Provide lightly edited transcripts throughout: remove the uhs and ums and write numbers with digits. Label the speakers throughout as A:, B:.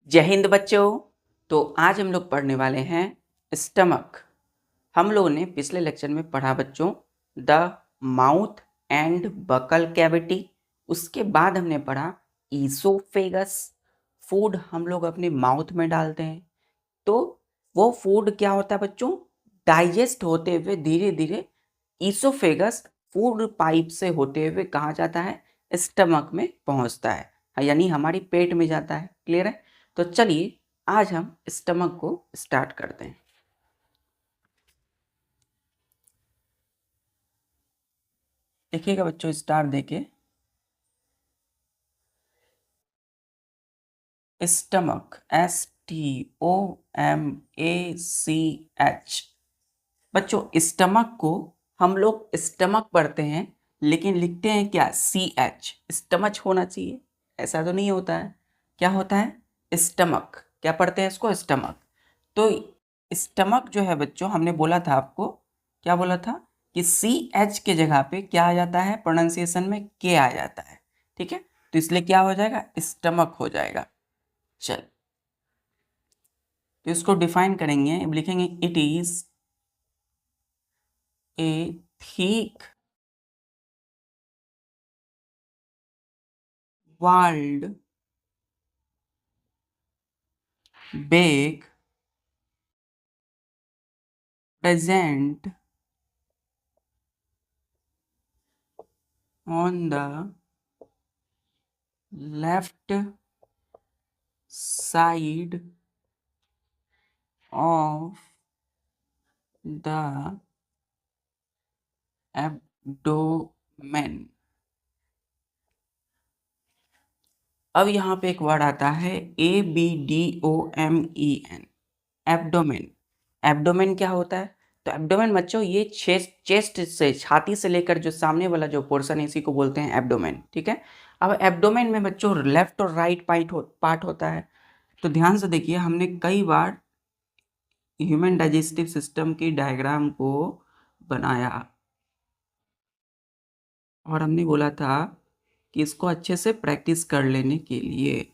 A: जय हिंद बच्चों। तो आज हम लोग पढ़ने वाले हैं स्टमक। हम लोगों ने पिछले लेक्चर में पढ़ा बच्चों the mouth and buccal cavity. उसके बाद हमने पढ़ा ईसोफेगस। फूड हम लोग अपने माउथ में डालते हैं, तो वो फूड क्या होता है बच्चों, डाइजेस्ट होते हुए धीरे धीरे ईसोफेगस फूड पाइप से होते हुए कहाँ जाता है, स्टमक में पहुंचता है, यानी हमारी पेट में जाता है। क्लियर है? तो चलिए आज हम स्टमक को स्टार्ट करते हैं। देखिएगा बच्चों, स्टार देके स्टमक STOMACH। बच्चों स्टमक को हम लोग स्टमक पढ़ते हैं, लेकिन लिखते हैं क्या, CH। स्टमच होना चाहिए, ऐसा तो नहीं होता है। क्या होता है, स्टमक। क्या पढ़ते हैं इसको, स्टमक। तो स्टमक जो है बच्चों, हमने बोला था आपको, क्या बोला था कि CH के जगह पे क्या आ जाता है, प्रोनाउंसिएशन में के आ जाता है। ठीक है, तो इसलिए क्या हो जाएगा, स्टमक हो जाएगा। चल, तो इसको डिफाइन करेंगे, लिखेंगे it is a thick walled bag present on the left side of the abdomen। अब यहाँ पे एक वर्ड आता है ABDOMEN, एब्डोमेन। एब्डोमेन क्या होता है, तो एब्डोमेन बच्चों ये चेस्ट से, छाती से लेकर जो सामने वाला जो पोर्शन है इसी को बोलते हैं एब्डोमेन। ठीक है, अब एब्डोमेन में बच्चों लेफ्ट और राइट पार्ट होता है। तो ध्यान से देखिए, हमने कई बार ह्यूमन डाइजेस्टिव सिस्टम की डायग्राम को बनाया और हमने बोला था कि इसको अच्छे से प्रैक्टिस कर लेने के लिए।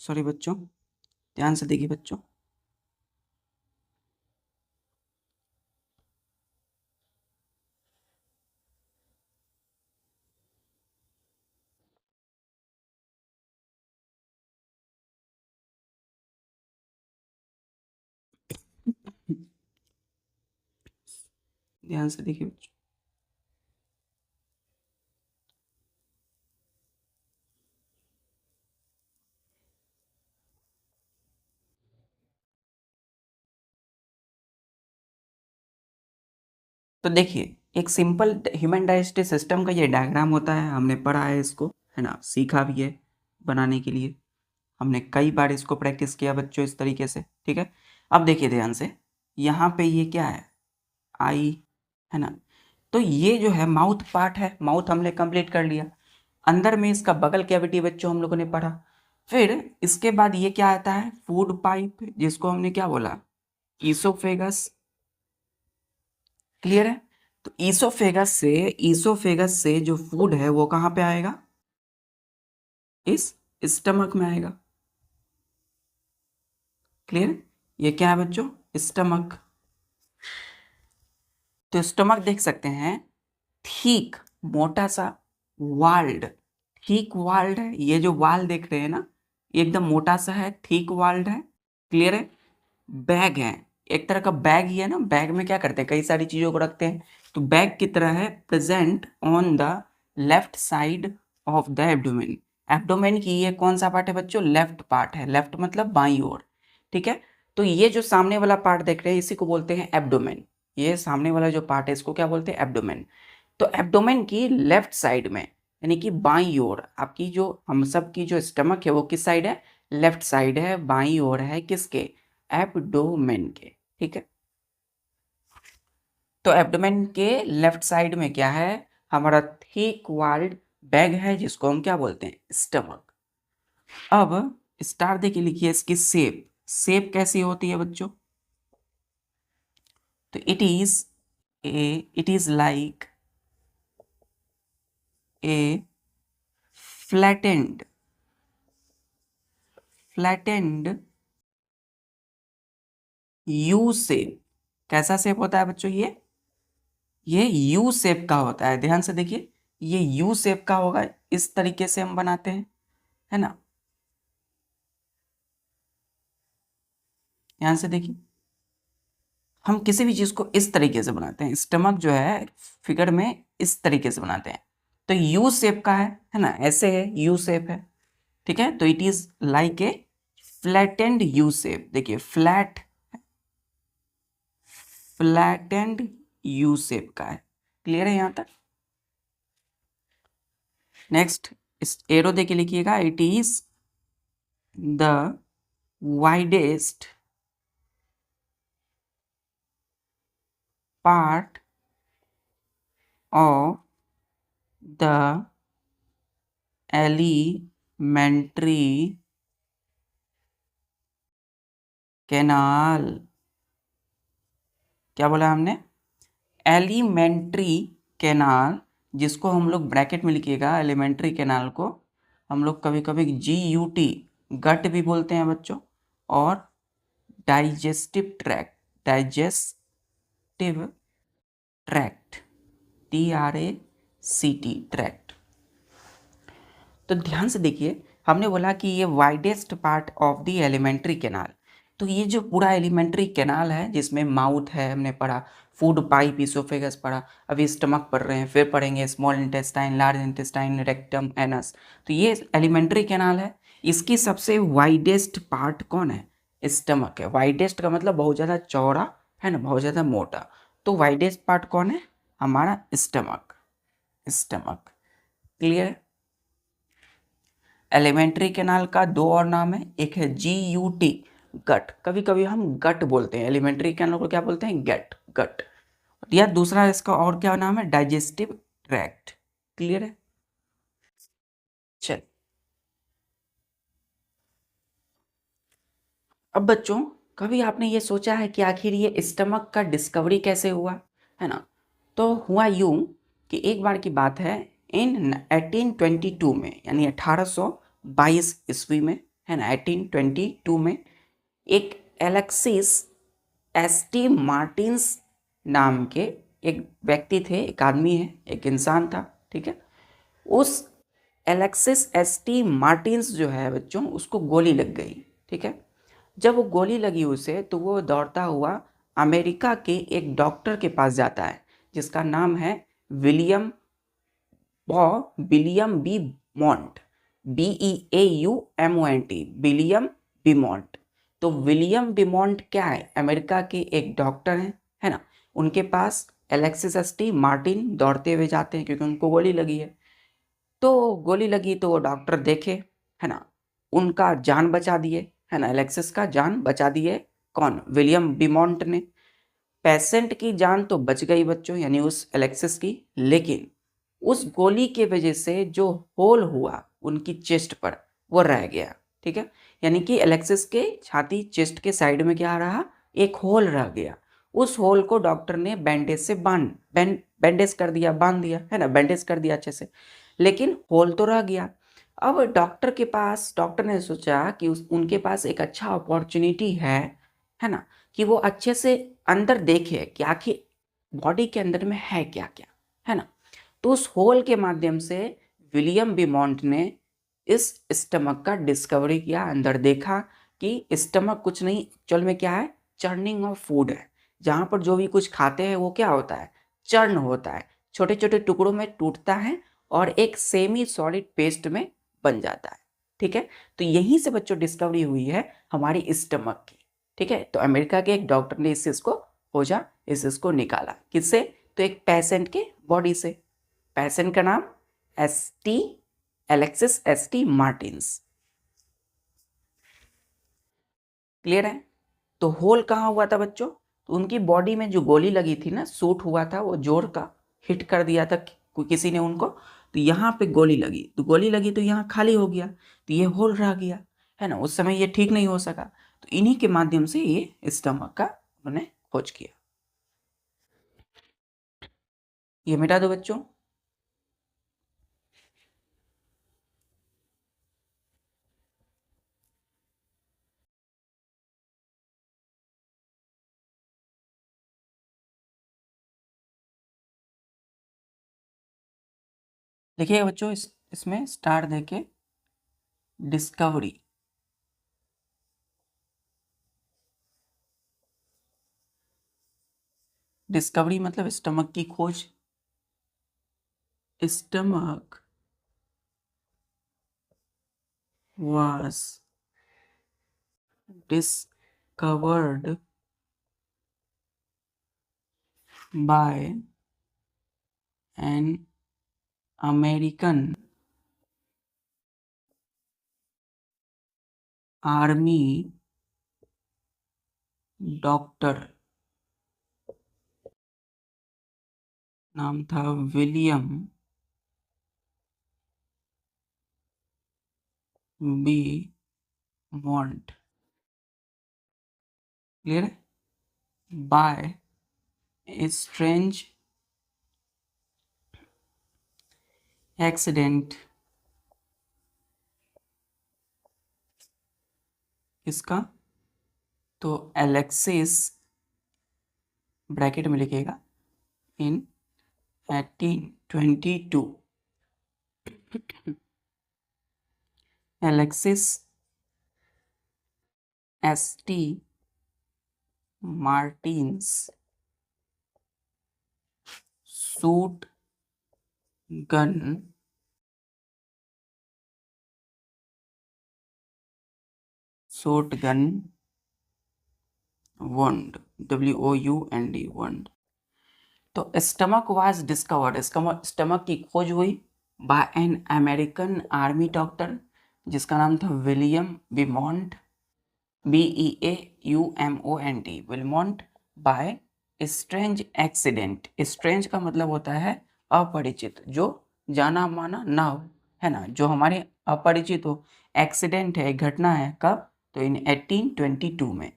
A: सॉरी बच्चों, ध्यान से देखिए बच्चों। ध्यान से देखिए बच्चों। तो देखिए, एक सिंपल ह्यूमन डाइजेस्टिव सिस्टम का ये डायग्राम होता है। हमने पढ़ा है इसको, है ना, सीखा भी है बनाने के लिए। हमने कई बार इसको प्रैक्टिस किया बच्चों इस तरीके से। ठीक है, अब देखिए ध्यान से, यहाँ पे ये क्या है, आई, है ना। तो ये जो है माउथ पार्ट है, माउथ हमने कंप्लीट कर लिया। अंदर में इसका बगल कैविटी बच्चों हम लोगों ने पढ़ा। फिर इसके बाद ये क्या आता है, फूड पाइप, जिसको हमने क्या बोला, ईसोफेगस। क्लियर है? तो ईसोफेगस से जो फूड है वो कहाँ पे आएगा, इस स्टमक में आएगा। क्लियर? ये क्या है बच्चों, स्टमक। तो स्टमक देख सकते हैं, ठीक मोटा सा वाल्ड, ठीक वाल्ड है। ये जो वाल देख रहे हैं ना, ये एकदम मोटा सा है, ठीक वाल्ड है। क्लियर है? बैग है, एक तरह का बैग ही है ना। बैग में क्या करते हैं, कई सारी चीजों को रखते हैं, तो बैग की तरह है, present on the left side of the abdomen. Abdomen की ये कौन सा पार्ट है बच्चों? लेफ्ट पार्ट है। लेफ्ट मतलब बाईं ओर, ठीक है। तो ये जो सामने वाला पार्ट देख रहे हैं, इसी को बोलते हैं एब्डोमेन। ये सामने वाला जो पार्ट है, इसको क्या बोलते हैं? एब्डोमेन। तो एब्डोमेन की लेफ्ट साइड में, यानी कि बाईं ओर, आपकी जो हम सब की जो स्टमक है वो किस साइड है? लेफ्ट साइड है, बाईं ओर है। किसके? एब्डोमेन के, ठीक है। तो एब्डोमेन के लेफ्ट साइड में क्या है? हमारा थिक वॉल्ड बैग है, जिसको हम क्या बोलते हैं? स्टमक। अब स्टार दे के लिखिए इसकी शेप। शेप कैसी होती है बच्चों? तो it is like a flattened U shape. कैसा शेप होता है बच्चों? ये यू शेप का होता है। ध्यान से देखिए, ये यू शेप का होगा। इस तरीके से हम बनाते हैं, है ना। ध्यान से देखिए, हम किसी भी चीज को इस तरीके से बनाते हैं। स्टमक जो है फिगर में इस तरीके से बनाते हैं। तो यू शेप का है ना। ऐसे है, यू शेप है, ठीक है। तो it is like a flattened U shape. देखिए, फ्लैटेंड यू शेप का है। क्लियर है यहां तक? नेक्स्ट, इस एरो देके लिखिएगा, it is the widest part of the alimentary canal. क्या बोला हमने? एलिमेंट्री कैनाल, जिसको हम लोग ब्रैकेट में लिखिएगा। एलिमेंट्री कैनाल को हम लोग कभी कभी GUT गट भी बोलते हैं बच्चों, और डाइजेस्टिव ट्रैक्ट, ट्रैक्ट। तो ध्यान से देखिए, हमने बोला कि ये widest part of the alimentary canal. तो ये जो पूरा एलिमेंट्री कैनाल है, जिसमें माउथ है, हमने पढ़ा, फूड पाइप, इसोफेगस पढ़ा, अभी स्टमक पढ़ रहे हैं, फिर पढ़ेंगे small intestine, large intestine, rectum, anus. तो ये एलिमेंट्री कैनाल है। इसकी सबसे वाइडेस्ट पार्ट कौन है? स्टमक है। वाइडेस्ट का मतलब बहुत ज़्यादा चौड़ा, है ना, बहुत ज़्यादा मोटा। तो वाइडेस्ट पार्ट कौन है? हमारा स्टमक। क्लियर है? एलिमेंट्री कैनाल का दो और नाम है, एक है GUT गट। कभी कभी हम गट बोलते हैं, एलिमेंट्री कैनाल को क्या बोलते हैं? गट। या दूसरा इसका और क्या नाम है? Digestive tract. क्लियर है? चल, अब बच्चों, कभी आपने ये सोचा है कि आखिर ये स्टमक का डिस्कवरी कैसे हुआ, है ना। तो हुआ यूं कि एक बार की बात है, इन 1822 में, यानी 1822 ईस्वी में, है ना, 1822 में एक एलेक्सिस ST मार्टिन्स नाम के एक व्यक्ति थे, एक आदमी है, एक इंसान था, ठीक है। उस एलेक्सिस ST मार्टिन्स जो है बच्चों, उसको गोली लग गई, ठीक है। जब वो गोली लगी उसे, तो वो दौड़ता हुआ अमेरिका के एक डॉक्टर के पास जाता है, जिसका नाम है William Beaumont, BEAUMONT, William Beaumont. तो विलियम बीमॉन्ट क्या है? अमेरिका के एक डॉक्टर हैं, है ना। उनके पास एलेक्सिस ST मार्टिन दौड़ते हुए जाते हैं, क्योंकि उनको गोली लगी है। तो गोली लगी तो वो डॉक्टर देखे, है ना, उनका जान बचा दिए, है ना, एलेक्सिस का जान बचा दिए। कौन? विलियम बीमॉन्ट ने। पेशेंट की जान तो बच गई बच्चों, यानी उस एलेक्सिस की, लेकिन उस गोली के वजह से जो होल हुआ उनकी चेस्ट पर, वो रह गया, ठीक है। यानी कि एलेक्सिस के छाती, चेस्ट के साइड में क्या रहा? एक होल रह गया। उस होल को डॉक्टर ने बैंडेज से बैंडेज कर दिया, बांध दिया, है ना, बैंडेज कर दिया अच्छे से, लेकिन होल तो रह गया। अब डॉक्टर ने सोचा कि उनके पास एक अच्छा अपॉर्चुनिटी है ना, कि वो अच्छे से अंदर देखे कि आखिर बॉडी के अंदर में है क्या क्या, है ना। तो उस होल के माध्यम से विलियम बिमॉन्ट ने इस स्टमक का डिस्कवरी किया, अंदर देखा कि स्टमक कुछ नहीं, एक्चुअल में क्या है, चर्निंग ऑफ फूड है। जहाँ पर जो भी कुछ खाते हैं वो क्या होता है, चर्न होता है, छोटे छोटे टुकड़ों में टूटता है और एक सेमी सॉलिड पेस्ट में बन जाता है। ठीक है, तो यहीं से बच्चों डिस्कवरी हुई है हमारी स्टमक की। ठीक है, तो अमेरिका के एक डॉक्टर ने इस चीज को खोजा, इस चीज को निकाला, किससे, तो एक पेशेंट के बॉडी से। पेशेंट का नाम ST Alexis ST Martins. Clear है। तो होल कहाँ हुआ था बच्चों, तो उनकी बॉडी में जो गोली लगी थी ना, शूट हुआ था, वो जोर का हिट कर दिया था किसी ने उनको, तो यहाँ पे गोली लगी, तो गोली लगी तो यहाँ खाली हो गया, तो ये होल रह गया, है ना। उस समय ये ठीक नहीं हो सका, तो इन्हीं के माध्यम से ये स्टमक का उन्होंने खोज किया। ये मिटा दो बच्चों। देखिए बच्चों, इसमें स्टार देके डिस्कवरी, डिस्कवरी मतलब स्टमक की खोज। Stomach was discovered by an American army doctor, नाम था विलियम बी मॉन्ट। क्लियर है। बाय ए स्ट्रेंज एक्सीडेंट, इसका, तो एलेक्सिस, ब्रैकेट में लिखिएगा, in 1822, Alexis ST Martin's shoot gun shotgun wound, WOUND wound. तो स्टमक वाज डिस्कवर्ड, स्टमक की खोज हुई by an American army doctor जिसका नाम था विलियम बिमॉन्ट, BEAUMONT, विलमॉन्ट, बाय स्ट्रेंज एक्सीडेंट। स्ट्रेंज का मतलब होता है अपरिचित, जो जाना माना ना हो, है ना, जो हमारे अपरिचित हो। एक्सीडेंट है, घटना है, कब, तो इन 1822 में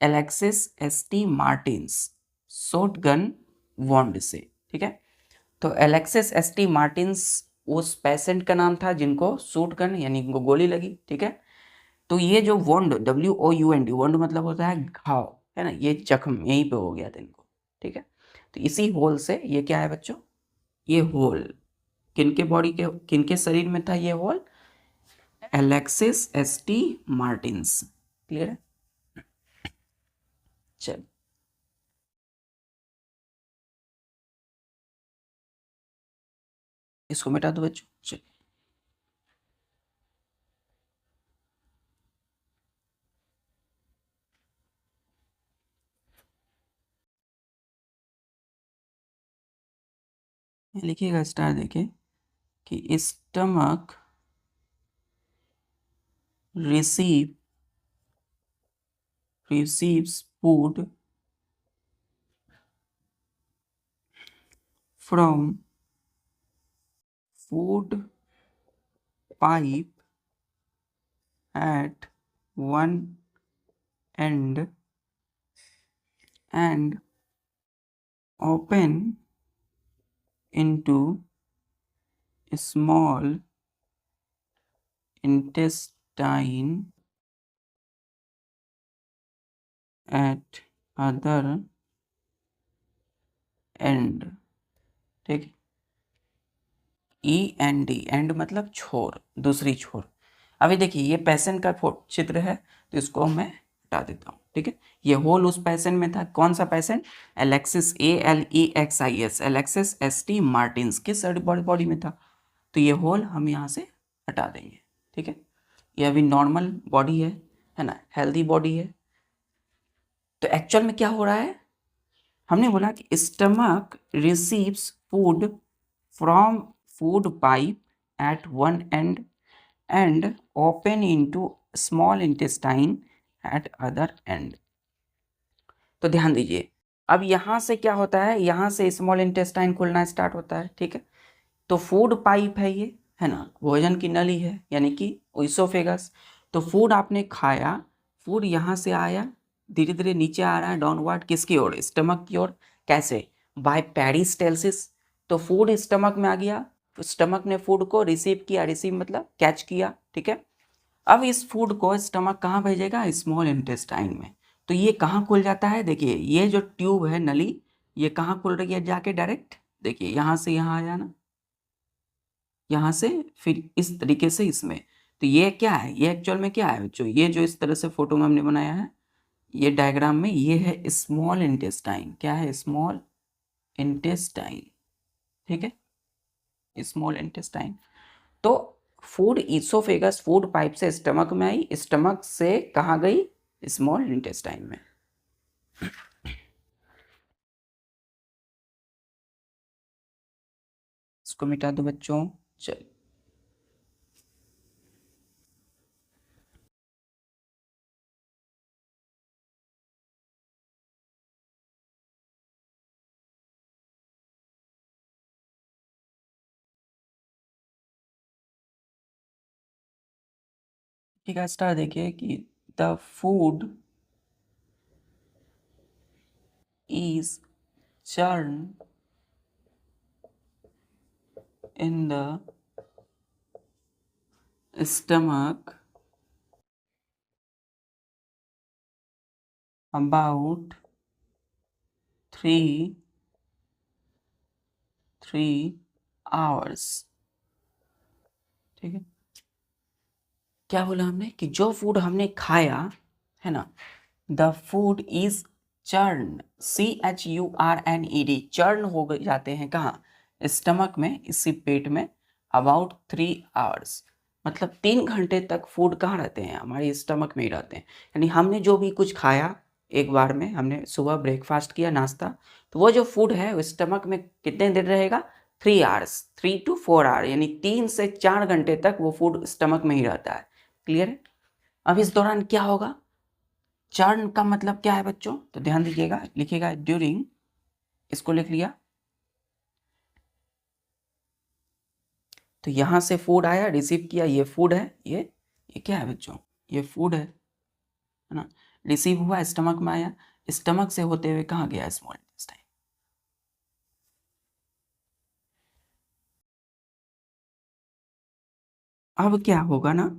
A: एलेक्सिस एसटी मार्टिन्स शॉटगन वॉन्ड से। ठीक है, तो एलेक्सिस एसटी मार्टिन्स उस पेशेंट का नाम था जिनको शूट गन यानी इनको गोली लगी। ठीक है, तो ये जो वोंड, WOUND, वोंड मतलब होता है घाव, है ना, ये जख्म यहीं पे हो गया था इनको। ठीक है, तो इसी होल से ये क्या है बच्चों, ये होल किनके बॉडी के, किनके शरीर में था ये hole, Alexis ST Martins. Clear है। चल, इसको मिटा दो बच्चों। चल, लिखिएगा स्टार देके कि stomach receive receives food from food pipe at one end and open into small intestine at other and, ठीक है। END, एंड मतलब छोर, दूसरी छोर। अभी देखिए ये पैसन का चित्र है, तो इसको मैं हटा देता हूँ, ठीक है। ये होल उस पैसन में था, कौन सा passion? Alexis, ALEXIS, Alexis ST Martins के बॉडी में था। तो ये होल हम यहाँ से हटा देंगे, ठीक है। ये अभी नॉर्मल बॉडी है ना, हेल्दी बॉडी है। तो एक्चुअल में क्या हो रहा है, हमने बोला कि stomach receives food from food pipe at one end and open into small intestine at other end. तो ध्यान दीजिए, अब यहाँ से क्या होता है, यहाँ से स्मॉल इंटेस्टाइन खुलना स्टार्ट होता है, ठीक है। तो फूड पाइप है ये, है ना, भोजन की नली है, यानी कि इसोफेगस। तो फूड आपने खाया, फूड यहाँ से आया, धीरे धीरे नीचे आ रहा है डाउनवर्ड, किसकी ओर? स्टमक की ओर। कैसे? Bye peristalsis. तो फूड स्टमक में आ गया, स्टमक ने फूड को रिसीव किया, रिसीव मतलब कैच किया, ठीक है। अब इस फूड को स्टमक कहाँ भेजेगा? स्मॉल इंटेस्टाइन में। तो ये कहाँ खुल जाता है? देखिए ये जो ट्यूब है, नली, ये कहाँ खुल रही है जाके? डायरेक्ट देखिए यहाँ से यहाँ आया ना, यहाँ से फिर इस तरीके से इसमें। तो ये क्या है, ये एक्चुअल में क्या है बच्चों? ये जो इस तरह से फोटो में हमने बनाया है, ये डायग्राम में, ये है स्मॉल इंटेस्टाइन। क्या है? स्मॉल इंटेस्टाइन, ठीक है, स्मॉल इंटेस्टाइन। तो फूड इसोफेगस, फूड पाइप से स्टमक में आई, स्टमक से कहाँ गई? स्मॉल इंटेस्टाइन में। इसको मिटा दो बच्चों। चल, ठीक है। स्टार देखिए कि the food is churn in the stomach about three hours, ठीक है। क्या बोला हमने कि जो फूड हमने खाया है ना, the food is churn, CHURNED, churn हो जाते हैं कहाँ? स्टमक में, इसी पेट में, अबाउट 3 hours, मतलब 3 घंटे तक फूड कहाँ रहते हैं? हमारे स्टमक में ही रहते हैं। यानी हमने जो भी कुछ खाया, एक बार में हमने सुबह ब्रेकफास्ट किया, नाश्ता, तो वो जो फूड है वो स्टमक में कितने देर रहेगा? 3 hours, 3 to 4 hour, यानी 3 से 4 घंटे तक वो फूड स्टमक में ही रहता है। क्लियर है? अब इस दौरान क्या होगा? चर्न का मतलब क्या है बच्चों? तो ध्यान दीजिएगा, लिखिएगा ड्यूरिंग, इसको लिख लिया। तो यहां से फूड आया, रिसीव किया, ये फूड है, ये क्या है बच्चों? ये फूड है ना। रिसीव हुआ, स्टमक में आया, स्टमक से होते हुए कहाँ गया? Small intestine. अब क्या होगा ना,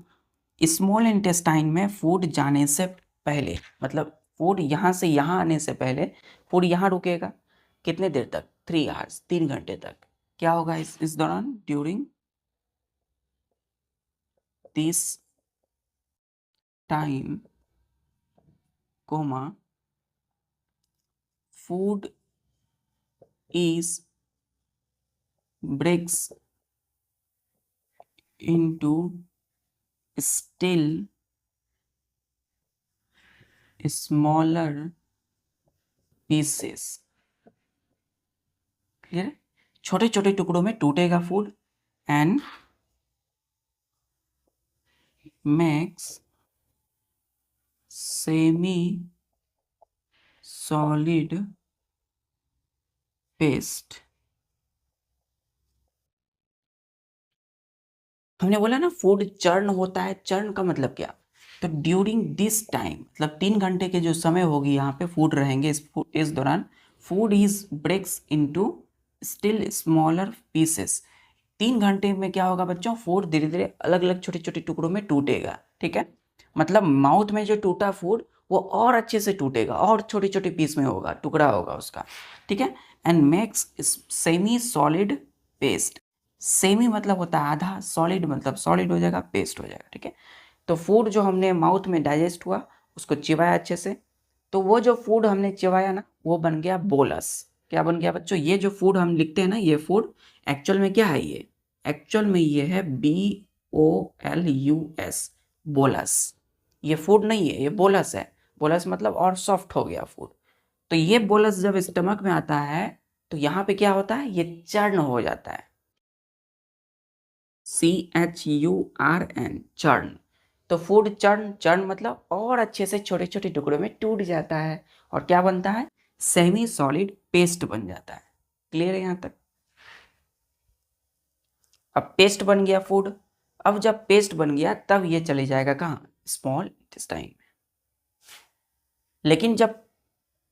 A: स्मॉल इंटेस्टाइन में फूड जाने से पहले, मतलब फूड यहाँ से यहाँ आने से पहले फूड यहाँ रुकेगा, कितने देर तक? 3 hours, 3 घंटे तक। क्या होगा इस दौरान? During this time, comma, food is breaks into still smaller pieces। Clear है? छोटे छोटे टुकड़ों में टूटेगा food and makes semi solid paste. हमने बोला ना फूड चर्न होता है, चर्न का मतलब क्या? तो ड्यूरिंग दिस टाइम, मतलब 3 घंटे के जो समय होगी यहाँ पे फूड रहेंगे, इस दौरान food is breaks into still smaller pieces. 3 घंटे में क्या होगा बच्चों? फूड धीरे धीरे अलग अलग छोटे छोटे टुकड़ों में टूटेगा, ठीक है। मतलब माउथ में जो टूटा फूड, वो और अच्छे से टूटेगा और छोटे छोटे पीस में होगा, टुकड़ा होगा उसका, ठीक है। And makes semi solid paste. Semi मतलब होता है आधा, सॉलिड मतलब सॉलिड हो जाएगा, पेस्ट हो जाएगा, ठीक है। तो फूड जो हमने माउथ में डाइजेस्ट हुआ, उसको चिबाया अच्छे से, तो वो जो फूड हमने चिबाया ना, वो बन गया बोलस। क्या बन गया बच्चों? ये जो फूड हम लिखते हैं ना, ये फूड एक्चुअल में क्या है? ये एक्चुअल में ये है BOLUS, बोलस। ये फूड नहीं है, ये बोलस है। बोलस मतलब और सॉफ्ट हो गया फूड। तो ये बोलस जब स्टमक में आता है तो यहाँ पे क्या होता है? ये चर्न हो जाता है, CHURN, चर्न। तो फूड चर्न, चर्न मतलब और अच्छे से छोटे छोटे टुकड़ों में टूट जाता है और क्या बनता है? सेमी सॉलिड पेस्ट बन जाता है। क्लियर है यहाँ तक? अब पेस्ट बन गया फूड। अब जब पेस्ट बन गया तब ये चले जाएगा कहाँ? स्मॉल इंटेस्टाइन में। लेकिन जब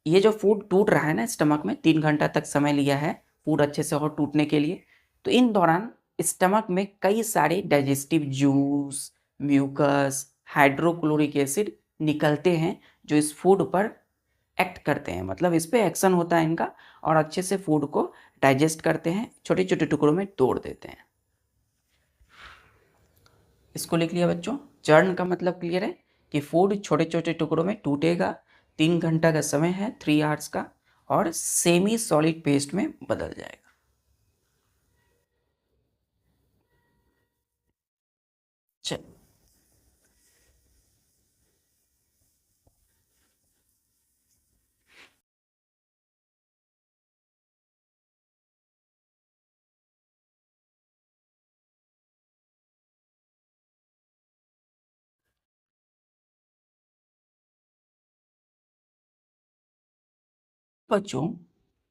A: ये जो फूड टूट रहा है ना स्टमक में, 3 घंटा तक समय लिया है फूड अच्छे से और टूटने के लिए, तो इन दौरान स्टमक में कई सारे digestive juice, mucus, hydrochloric acid निकलते हैं जो इस फूड पर एक्ट करते हैं, मतलब इस पे एक्शन होता है इनका और अच्छे से फूड को डाइजेस्ट करते हैं, छोटे छोटे टुकड़ों में तोड़ देते हैं। इसको लिख लिया बच्चों। चर्न का मतलब क्लियर है कि फूड छोटे छोटे टुकड़ों में टूटेगा, 3 घंटा का समय है, 3 आवर्स का, और सेमी सॉलिड पेस्ट में बदल जाएगा। चल, बच्चों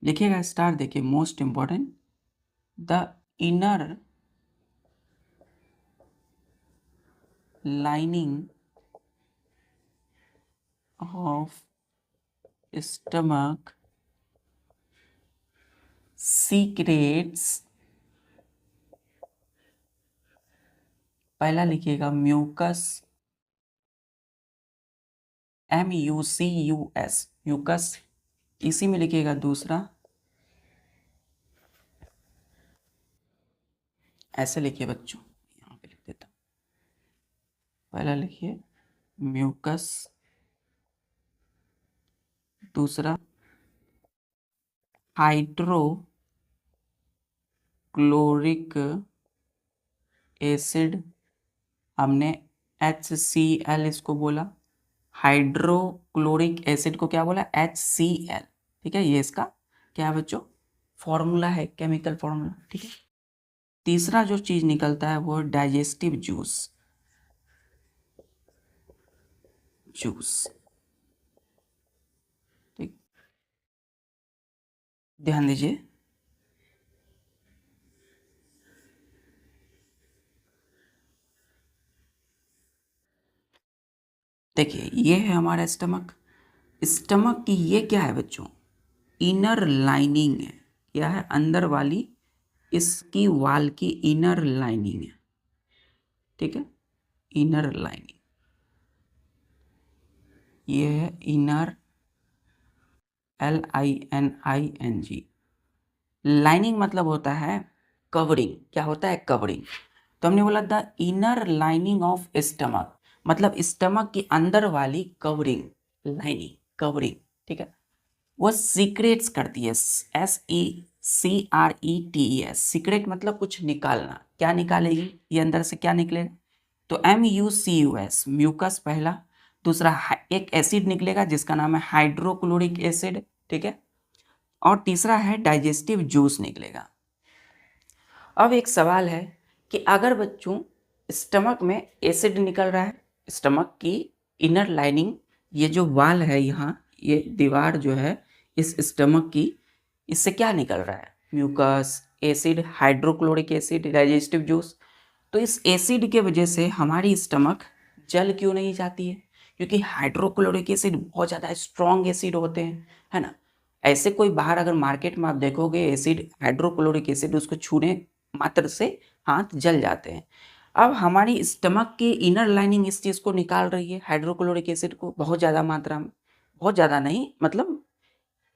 A: लिखिएगा स्टार, देखिए most important, the inner lining of stomach secrets, पहला लिखिएगा म्यूकस, MUCUS, म्यूकस। इसी में लिखिएगा दूसरा, ऐसे लिखिए बच्चों, यहाँ पे लिख देता हूँ। पहला लिखिए म्यूकस, दूसरा हाइड्रोक्लोरिक एसिड, हमने HCl इसको बोला। हाइड्रोक्लोरिक एसिड को क्या बोला? HCl, ठीक है। ये इसका क्या है बच्चों? फॉर्मूला है, केमिकल फॉर्मूला, ठीक है। तीसरा जो चीज निकलता है वो डाइजेस्टिव जूस, जूस, ठीक। ध्यान दीजिए, देखिए ये है हमारा स्टमक। स्टमक की ये क्या है बच्चों? इनर लाइनिंग है। क्या है? अंदर वाली इसकी वाल की इनर लाइनिंग है, ठीक है। इनर लाइनिंग, ये है इनर, LINING। लाइनिंग मतलब होता है कवरिंग। क्या होता है? कवरिंग। तो हमने बोला the inner lining of stomach, मतलब स्टमक की अंदर वाली कवरिंग, लाइनिंग, कवरिंग, ठीक है। वो सीक्रेट्स करती है, SECRETES, सीक्रेट मतलब कुछ निकालना। क्या निकालेगी? ये अंदर से क्या निकलेगा? तो MUCUS, म्यूकस पहला, दूसरा एक एसिड निकलेगा जिसका नाम है हाइड्रोक्लोरिक एसिड, ठीक है, और तीसरा है डाइजेस्टिव जूस निकलेगा। अब एक सवाल है कि अगर बच्चों स्टमक में एसिड निकल रहा है, स्टमक की इनर लाइनिंग, ये जो वाल है यहाँ, ये दीवार जो है इस स्टमक की, इससे क्या निकल रहा है? Mucus, acid, hydrochloric acid, digestive juice. तो इस एसिड के वजह से हमारी स्टमक जल क्यों नहीं जाती है? क्योंकि हाइड्रोक्लोरिक एसिड बहुत ज़्यादा स्ट्रॉन्ग एसिड होते हैं, है ना। ऐसे कोई बाहर अगर मार्केट में आप देखोगे एसिड, हाइड्रोक्लोरिक एसिड, उसको छूने मात्र से हाथ जल जाते हैं। अब हमारी स्टमक की इनर लाइनिंग इस चीज़ को निकाल रही है, हाइड्रोक्लोरिक एसिड को, बहुत ज़्यादा मात्रा में, बहुत ज़्यादा नहीं, मतलब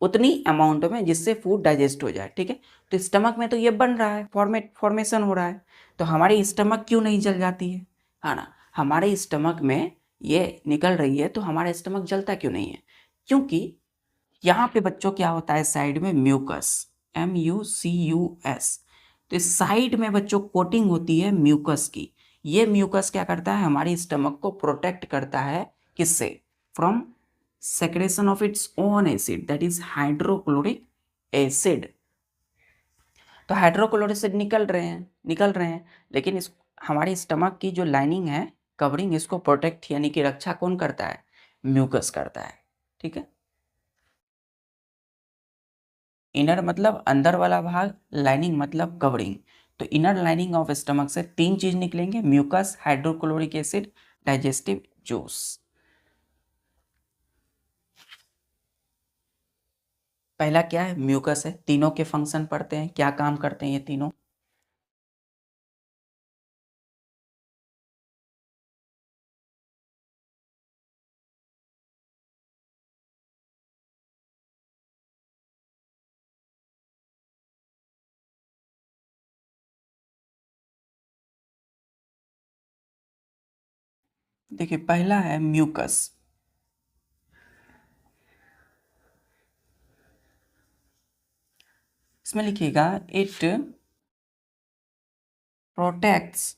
A: उतनी अमाउंट में जिससे फूड डाइजेस्ट हो जाए, ठीक है। तो स्टमक में तो ये बन रहा है, फॉर्मेशन हो रहा है, तो हमारी स्टमक क्यों नहीं जल जाती है ना। हमारे स्टमक में ये निकल रही है तो हमारा स्टमक जलता क्यों नहीं है, क्योंकि यहाँ पे बच्चों क्या होता है, साइड में म्यूकस, MUCUS, तो इस साइड में बच्चों कोटिंग होती है म्यूकस की। ये म्यूकस क्या करता है, हमारी स्टमक को प्रोटेक्ट करता है, किससे, from secretion of its own acid, that is hydrochloric acid. तो हाइड्रोक्लोरिक एसिड निकल रहे हैं, लेकिन इस हमारी स्टमक की जो लाइनिंग है, कवरिंग, इसको प्रोटेक्ट यानी कि रक्षा कौन करता है, म्यूकस करता है, ठीक है। इनर मतलब अंदर वाला भाग, लाइनिंग मतलब कवरिंग। तो इनर लाइनिंग ऑफ स्टमक से 3 चीज निकलेंगे, mucus, hydrochloric acid, digestive juice. पहला क्या है, म्यूकस है। तीनों के फंक्शन पढ़ते हैं, क्या काम करते हैं ये तीनों। देखिए पहला है म्यूकस, इसमें लिखिएगा it protects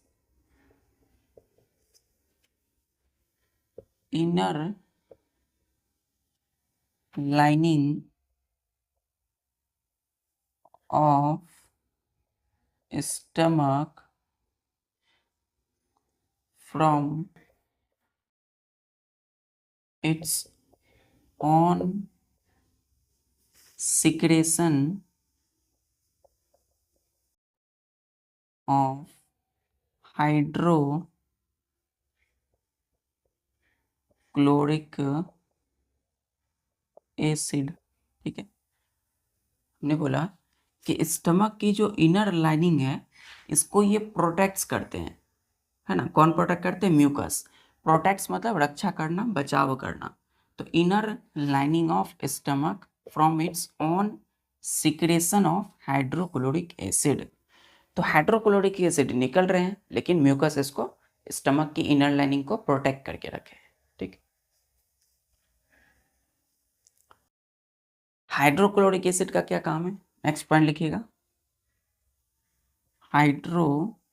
A: inner lining of stomach from its own secretion of hydrochloric acid, ठीक है। हमने बोला कि स्टमक की जो इनर लाइनिंग है, इसको ये प्रोटेक्ट्स करते हैं, है ना। कौन प्रोटेक्ट करते हैं, म्यूकस। प्रोटेक्ट्स मतलब रक्षा करना, बचाव करना। तो inner lining of stomach from its own secretion of hydrochloric acid. तो हाइड्रोक्लोरिक एसिड निकल रहे हैं, लेकिन म्यूकस इसको, स्टमक की इनर लाइनिंग को प्रोटेक्ट करके रखे, ठीक। हाइड्रोक्लोरिक एसिड का क्या काम है, नेक्स्ट पॉइंट लिखिएगा। Hydrochloric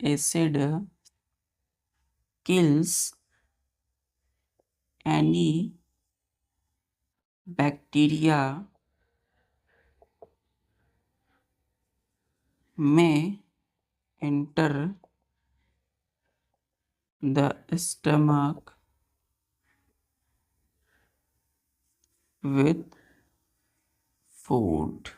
A: acid kills any bacteria may enter the stomach with food।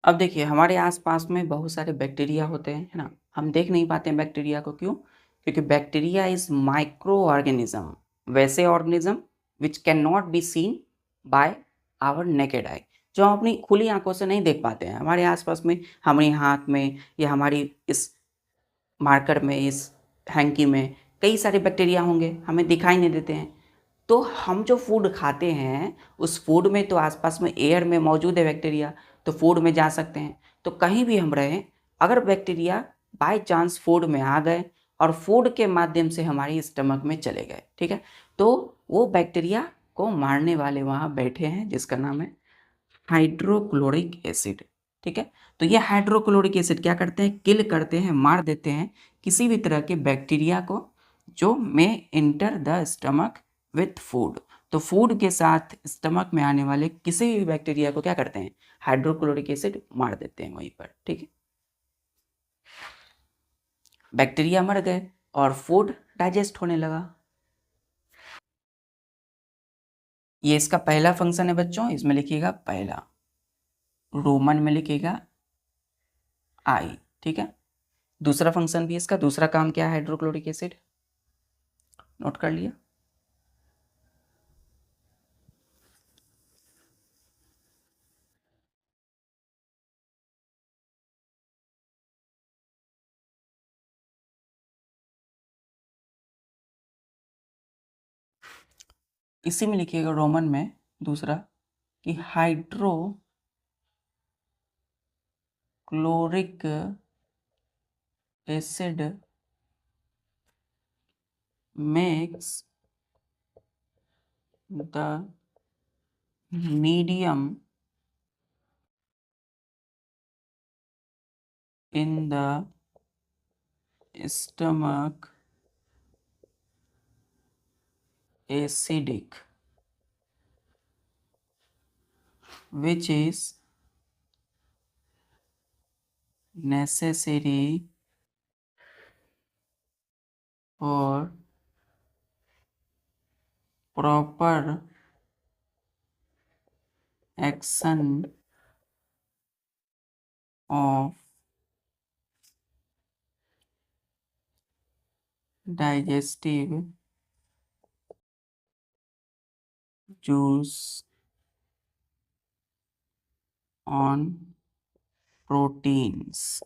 A: अब देखिए हमारे आसपास में बहुत सारे बैक्टीरिया होते हैं, है ना। हम देख नहीं पाते हैं बैक्टीरिया को, क्यों, क्योंकि बैक्टीरिया इज माइक्रो ऑर्गेनिज्म, वैसे organism which can not be seen by our naked eye, जो हम अपनी खुली आंखों से नहीं देख पाते हैं। हमारे आसपास में, हमारे हाथ में, या हमारी इस मार्कर में, इस हैंकी में कई सारे बैक्टीरिया होंगे, हमें दिखाई नहीं देते हैं। तो हम जो फूड खाते हैं, उस फूड में तो आसपास में एयर में मौजूद है बैक्टीरिया, तो फूड में जा सकते हैं। तो कहीं भी हम रहें, अगर बैक्टीरिया बाय चांस फूड में आ गए और फूड के माध्यम से हमारी स्टमक में चले गए, ठीक है, तो वो बैक्टीरिया को मारने वाले वहाँ बैठे हैं, जिसका नाम है हाइड्रोक्लोरिक एसिड, ठीक है। तो ये हाइड्रोक्लोरिक एसिड क्या करते हैं, किल करते हैं, मार देते हैं किसी भी तरह के बैक्टीरिया को जो may enter the stomach with food. तो फूड के साथ स्टमक में आने वाले किसी भी बैक्टीरिया को क्या करते हैं, हाइड्रोक्लोरिक एसिड मार देते हैं वहीं पर, ठीक है। बैक्टीरिया मर गए और फूड डाइजेस्ट होने लगा। ये इसका पहला फंक्शन है बच्चों, इसमें लिखिएगा पहला, रोमन में लिखिएगा आई, ठीक है। दूसरा फंक्शन भी इसका, दूसरा काम क्या है, हाइड्रोक्लोरिक एसिड, नोट कर लिया। इसी में लिखिएगा रोमन में दूसरा कि hydrochloric acid makes the medium in the stomach acidic, which is necessary for proper action of digestive juice on proteins।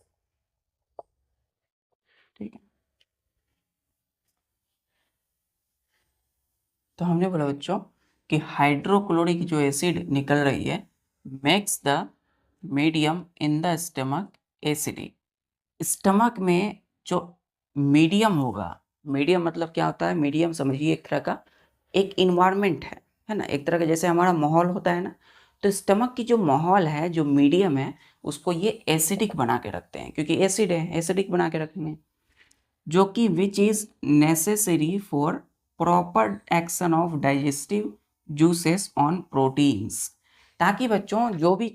A: ठीक है, तो हमने बोला बच्चों कि हाइड्रोक्लोरिक जो एसिड निकल रही है makes the medium in the stomach acidic. Stomach में जो मीडियम होगा, मीडियम मतलब क्या होता है, मीडियम समझिए एक तरह का एक इन्वायरमेंट है ना, एक तरह का जैसे हमारा माहौल होता है ना, तो स्टमक की जो माहौल है, जो मीडियम है, उसको ये एसिडिक बना के रखते हैं, क्योंकि एसिड है, एसिडिक बना के रखेंगे, जो कि which is necessary for proper action of digestive juices on proteins, ताकि बच्चों जो भी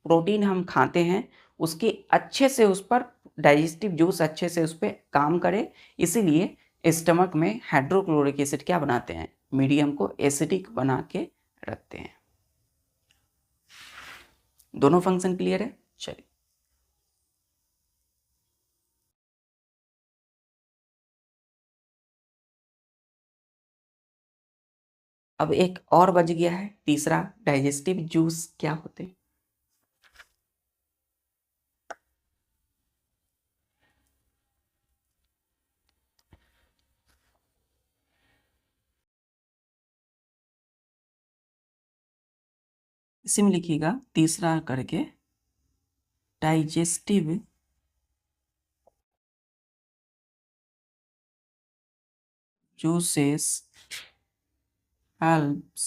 A: प्रोटीन हम खाते हैं उसके अच्छे से उस पर डाइजेस्टिव जूस अच्छे से उस पर काम करे। इसीलिए स्टमक में हाइड्रोक्लोरिक एसिड क्या बनाते हैं, मीडियम को एसिडिक बना के रखते हैं। दोनों फंक्शन क्लियर है? चलिए, अब एक और बच गया है तीसरा, डाइजेस्टिव जूस क्या होते हैं। इसी में लिखिएगा तीसरा करके, digestive juices helps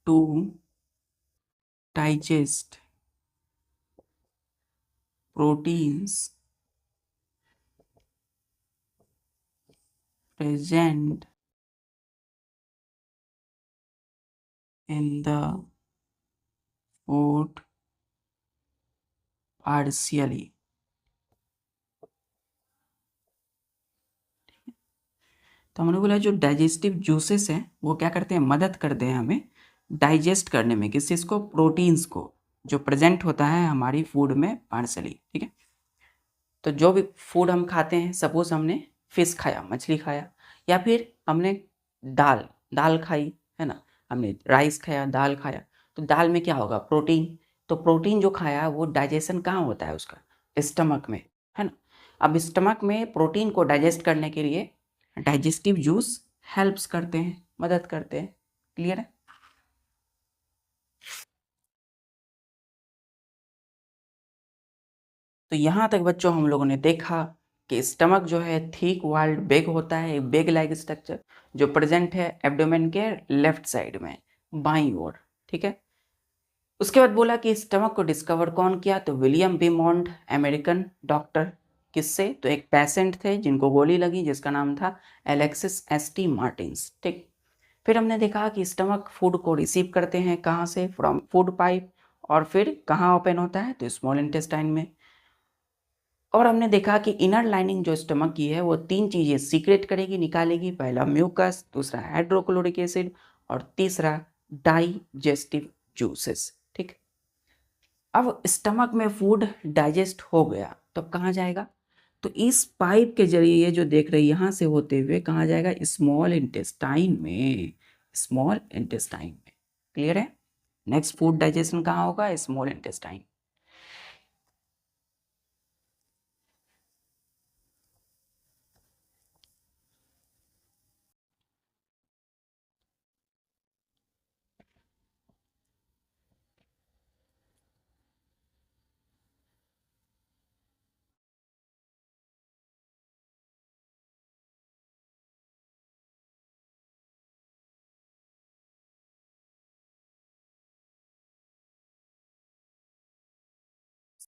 A: to digest proteins present in the food partially। तो हमने बोला जो डाइजेस्टिव जूसेस हैं वो क्या करते हैं, मदद करते हैं हमें डाइजेस्ट करने में, किस चीज़ को, प्रोटीन्स को, जो प्रेजेंट होता है हमारी फूड में पार्सली। ठीक है, तो जो भी फूड हम खाते हैं, सपोज हमने फिश खाया, मछली खाया, या फिर हमने दाल दाल खाई है ना, हमने राइस खाया, दाल खाया, तो दाल में क्या होगा, प्रोटीन। तो प्रोटीन जो खाया वो डाइजेशन कहाँ होता है उसका, स्टमक में, है ना। अब स्टमक में प्रोटीन को डाइजेस्ट करने के लिए डाइजेस्टिव जूस हेल्प्स करते हैं, मदद करते हैं। क्लियर है? तो यहाँ तक बच्चों हम लोगों ने देखा कि स्टमक जो है थिक वॉल्ड बैग होता है, एक बैग लाइक स्ट्रक्चर जो प्रेजेंट है एब्डोमेन के लेफ्ट साइड में, बाईं ओर। ठीक है, उसके बाद बोला कि स्टमक को डिस्कवर कौन किया, तो विलियम बीमॉन्ट, अमेरिकन डॉक्टर। किससे, तो एक पेशेंट थे जिनको गोली लगी, जिसका नाम था एलेक्सिस एस.टी. मार्टिन्स। ठीक, फिर हमने देखा कि स्टमक फूड को रिसीव करते हैं कहाँ से, फ्रॉम फूड पाइप, और फिर कहाँ ओपन होता है, तो स्मॉल इंटेस्टाइन में। और हमने देखा कि इनर लाइनिंग जो स्टमक की है वो तीन चीज़ें सीक्रेट करेगी, निकालेगी, पहला म्यूकस, दूसरा हाइड्रोक्लोरिक एसिड, और तीसरा डाइजेस्टिव जूसेस। ठीक, अब स्टमक में फूड डाइजेस्ट हो गया तो कहाँ जाएगा, तो इस पाइप के जरिए ये जो देख रहे हैं यहाँ से होते हुए कहाँ जाएगा, स्मॉल इंटेस्टाइन में, स्मॉल इंटेस्टाइन में। क्लियर है? नेक्स्ट फूड डाइजेशन कहाँ होगा, स्मॉल इंटेस्टाइन।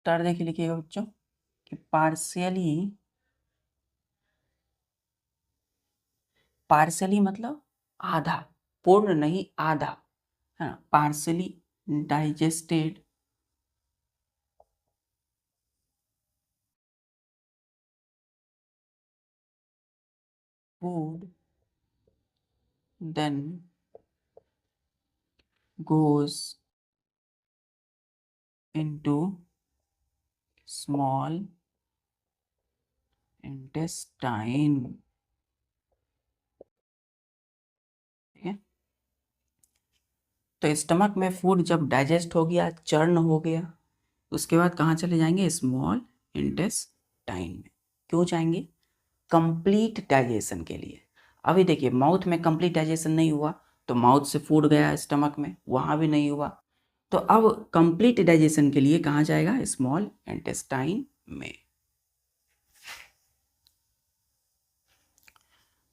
A: उत्तर देखिए लिखिएगा बच्चों कि पार्शियली मतलब आधा, पूर्ण नहीं आधा, है ना। Partially digested food then goes into small intestine, ठीक है। तो स्टमक में फूड जब डाइजेस्ट हो गया, चर्न हो गया, उसके बाद कहाँ चले जाएंगे, स्मॉल इंटेस्टाइन में। क्यों जाएंगे, कंप्लीट डाइजेशन के लिए। अभी देखिए माउथ में कंप्लीट डाइजेशन नहीं हुआ, तो माउथ से फूड गया स्टमक में, वहाँ भी नहीं हुआ, तो अब कंप्लीट डाइजेशन के लिए कहाँ जाएगा, स्मॉल इंटेस्टाइन में।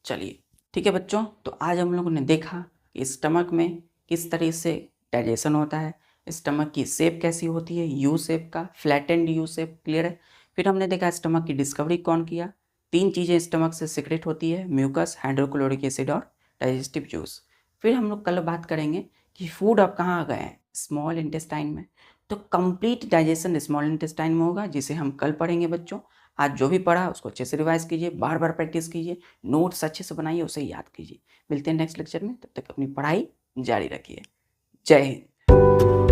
A: चलिए ठीक है बच्चों, तो आज हम लोगों ने देखा कि स्टमक में किस तरह से डाइजेशन होता है, स्टमक की शेप कैसी होती है, यू शेप का, फ्लैटेंड यू शेप, क्लियर है। फिर हमने देखा स्टमक की डिस्कवरी कौन किया, 3 चीज़ें स्टमक से सीक्रेट होती है, म्यूकस, हाइड्रोक्लोरिक एसिड और डाइजेस्टिव जूस। फिर हम लोग कल बात करेंगे कि फूड अब कहाँ आ गए हैं, स्मॉल इंटेस्टाइन में। तो कंप्लीट डाइजेशन स्मॉल इंटेस्टाइन में होगा, जिसे हम कल पढ़ेंगे बच्चों। आज जो भी पढ़ा उसको अच्छे से रिवाइज कीजिए, बार बार प्रैक्टिस कीजिए, नोट्स अच्छे से बनाइए, उसे याद कीजिए। मिलते हैं नेक्स्ट लेक्चर में, तब तक अपनी पढ़ाई जारी रखिए। जय हिंद।